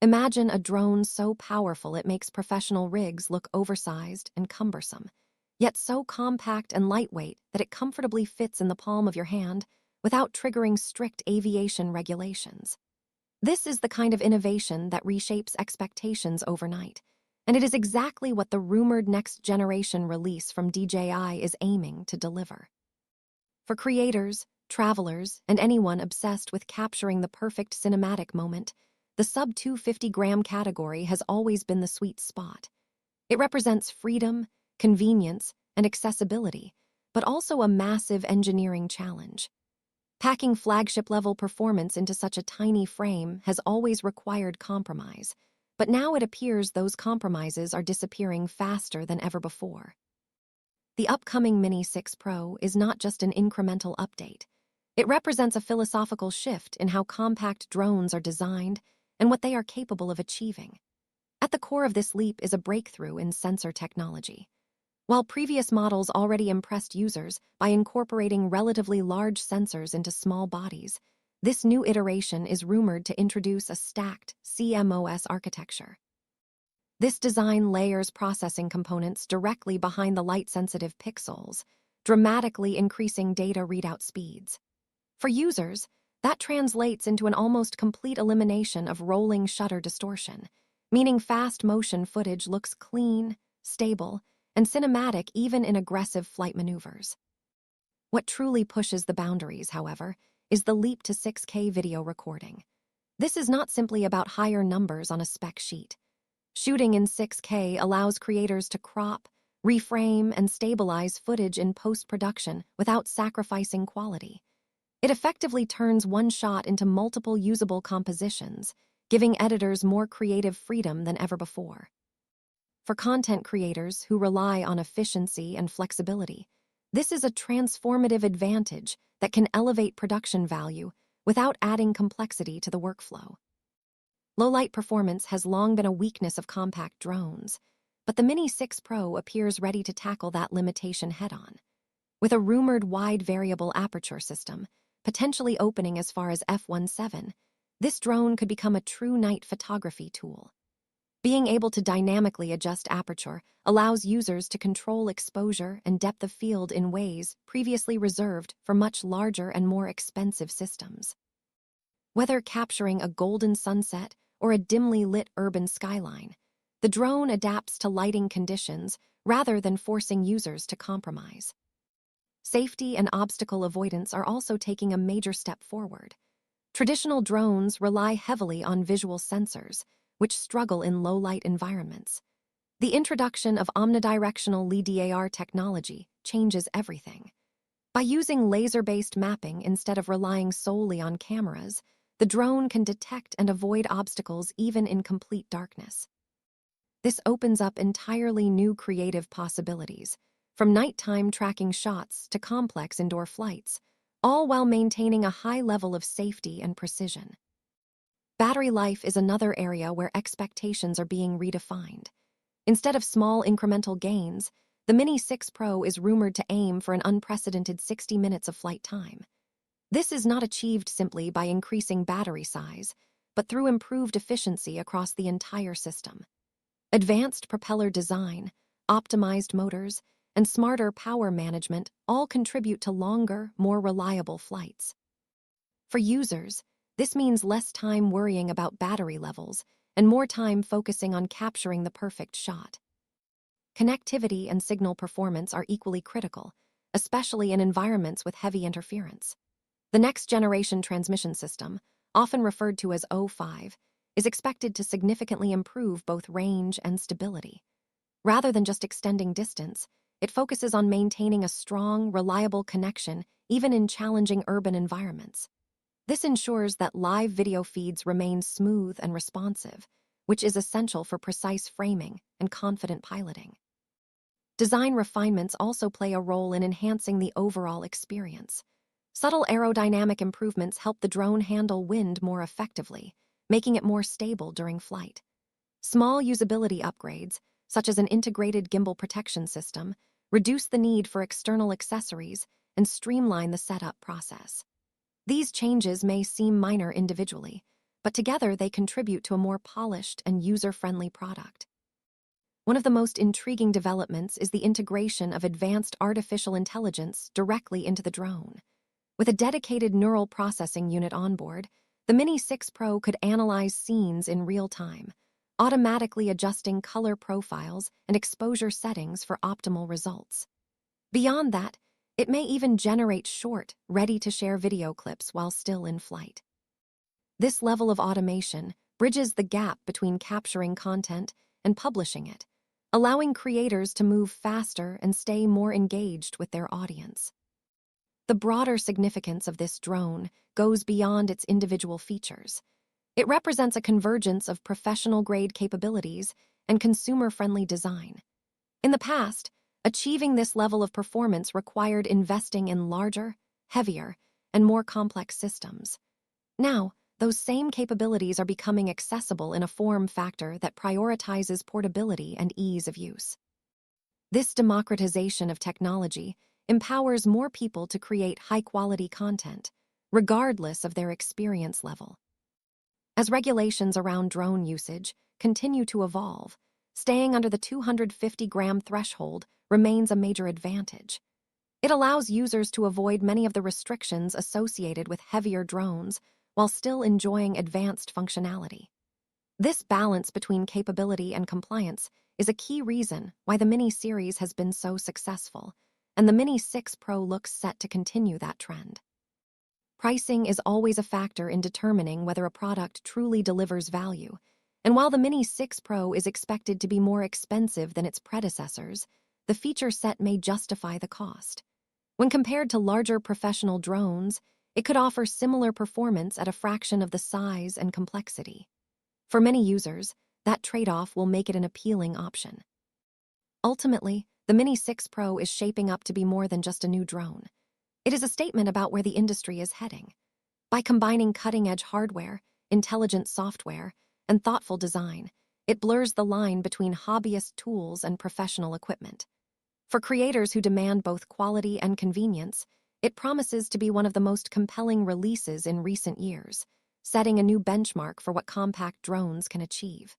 Imagine a drone so powerful it makes professional rigs look oversized and cumbersome, yet so compact and lightweight that it comfortably fits in the palm of your hand without triggering strict aviation regulations. This is the kind of innovation that reshapes expectations overnight, and it is exactly what the rumored next-generation release from DJI is aiming to deliver. For creators, travelers, and anyone obsessed with capturing the perfect cinematic moment, the sub-250-gram category has always been the sweet spot. It represents freedom, convenience, and accessibility, but also a massive engineering challenge. Packing flagship-level performance into such a tiny frame has always required compromise, but now it appears those compromises are disappearing faster than ever before. The upcoming Mini 6 Pro is not just an incremental update. It represents a philosophical shift in how compact drones are designed and what they are capable of achieving. At the core of this leap is a breakthrough in sensor technology. While previous models already impressed users by incorporating relatively large sensors into small bodies, this new iteration is rumored to introduce a stacked CMOS architecture. This design layers processing components directly behind the light-sensitive pixels, dramatically increasing data readout speeds. For users, that translates into an almost complete elimination of rolling shutter distortion, meaning fast motion footage looks clean, stable, and cinematic even in aggressive flight maneuvers. What truly pushes the boundaries, however, is the leap to 6K video recording. This is not simply about higher numbers on a spec sheet. Shooting in 6K allows creators to crop, reframe, and stabilize footage in post-production without sacrificing quality. It effectively turns one shot into multiple usable compositions, giving editors more creative freedom than ever before. For content creators who rely on efficiency and flexibility, this is a transformative advantage that can elevate production value without adding complexity to the workflow. Low-light performance has long been a weakness of compact drones, but the Mini 6 Pro appears ready to tackle that limitation head-on. With a rumored wide variable aperture system, potentially opening as far as f1.7, this drone could become a true night photography tool. Being able to dynamically adjust aperture allows users to control exposure and depth of field in ways previously reserved for much larger and more expensive systems. Whether capturing a golden sunset or a dimly lit urban skyline, the drone adapts to lighting conditions rather than forcing users to compromise. Safety and obstacle avoidance are also taking a major step forward. Traditional drones rely heavily on visual sensors, which struggle in low-light environments. The introduction of Omnidirectional LiDAR technology changes everything. By using laser-based mapping instead of relying solely on cameras, the drone can detect and avoid obstacles even in complete darkness. This opens up entirely new creative possibilities, from nighttime tracking shots to complex indoor flights, all while maintaining a high level of safety and precision. Battery life is another area where expectations are being redefined. Instead of small incremental gains, the Mini 6 Pro is rumored to aim for an unprecedented 60 minutes of flight time. This is not achieved simply by increasing battery size, but through improved efficiency across the entire system. Advanced propeller design, optimized motors, and smarter power management all contribute to longer, more reliable flights. For users, this means less time worrying about battery levels and more time focusing on capturing the perfect shot. Connectivity and signal performance are equally critical, especially in environments with heavy interference. The next-generation transmission system, often referred to as O5, is expected to significantly improve both range and stability. Rather than just extending distance, it focuses on maintaining a strong, reliable connection even in challenging urban environments. This ensures that live video feeds remain smooth and responsive, which is essential for precise framing and confident piloting. Design refinements also play a role in enhancing the overall experience. Subtle aerodynamic improvements help the drone handle wind more effectively, making it more stable during flight. Small usability upgrades, such as an integrated gimbal protection system, reduce the need for external accessories and streamline the setup process. These changes may seem minor individually, but together they contribute to a more polished and user-friendly product. One of the most intriguing developments is the integration of advanced artificial intelligence directly into the drone. With a dedicated neural processing unit on board, the Mini 6 Pro could analyze scenes in real time, automatically adjusting color profiles and exposure settings for optimal results. Beyond that, it may even generate short, ready-to-share video clips while still in flight. This level of automation bridges the gap between capturing content and publishing it, allowing creators to move faster and stay more engaged with their audience. The broader significance of this drone goes beyond its individual features. It represents a convergence of professional-grade capabilities and consumer-friendly design. In the past, achieving this level of performance required investing in larger, heavier, and more complex systems. Now, those same capabilities are becoming accessible in a form factor that prioritizes portability and ease of use. This democratization of technology empowers more people to create high-quality content, regardless of their experience level. As regulations around drone usage continue to evolve, staying under the 250-gram threshold remains a major advantage. It allows users to avoid many of the restrictions associated with heavier drones while still enjoying advanced functionality. This balance between capability and compliance is a key reason why the Mini series has been so successful, and the Mini 6 Pro looks set to continue that trend. Pricing is always a factor in determining whether a product truly delivers value, and while the Mini 6 Pro is expected to be more expensive than its predecessors, the feature set may justify the cost. When compared to larger professional drones, it could offer similar performance at a fraction of the size and complexity. For many users, that trade-off will make it an appealing option. Ultimately, the Mini 6 Pro is shaping up to be more than just a new drone. It is a statement about where the industry is heading. By combining cutting-edge hardware, intelligent software, and thoughtful design, it blurs the line between hobbyist tools and professional equipment. For creators who demand both quality and convenience, it promises to be one of the most compelling releases in recent years, setting a new benchmark for what compact drones can achieve.